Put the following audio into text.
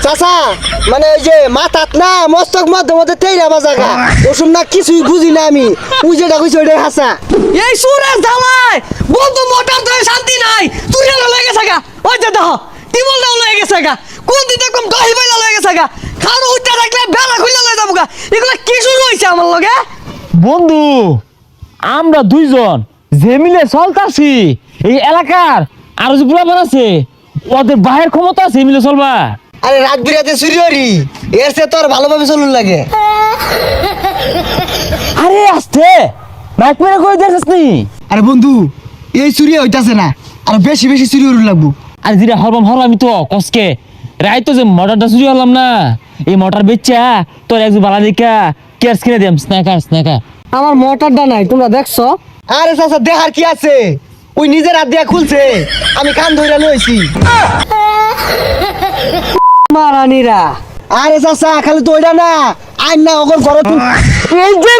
চাচা মানে ওই যে মাথাত না মস্তক মধ্যে মধ্যে তেইরা বাজাগা ওসব না কিছুই বুঝি না আমি তুই যেটা কইছ ওইটাই হাসা এই সুরেশ ধামাই বন্ধু মোটর ধরে শান্তি নাই তুই না লয়ে গেছে গা ওই যে দেখো টিবল দাও লয়ে গেছে গা কোন দিতে কম দহি বাইলা লয়ে গেছে গা খাড়ো উঠতে থাকলে বেলা খুলে লয়ে যাবো গা এগুলা কি শুরু হইছে আমার লগে বন্ধু আমরা দুইজন যে মিলে চলতাছি এই এলাকার আরো যে বুড়া আছে ওদের বাহের ক্ষমতা আছে মিলে চলবা। আরে রাত বিরাতে চুরি হরি এর সে তোর ভালোভাবে চলুন লাগে আরে আস্তে বাইক মেরে কই দেখছিস নি? আরে বন্ধু এই চুরি হইতাছে না আর বেশি বেশি চুরি হরুন লাগবো আরে যেটা হরবাম আমি তো কসকে রাই তো যে মোটরটা চুরি হলাম না এই মোটর বেচা তোর একজন বালা দেখা কেয়ার কিনে দিম স্ন্যাকার আমার মোটরটা নাই তোমরা দেখছো আরে চাচা দেখার কি আছে ওই নিজের হাত দিয়া খুলছে আমি কান ধইরা লইছি মারানিরা আরে চাচা খালি তো ওইটা না আইন না ওগর ঘর এই যে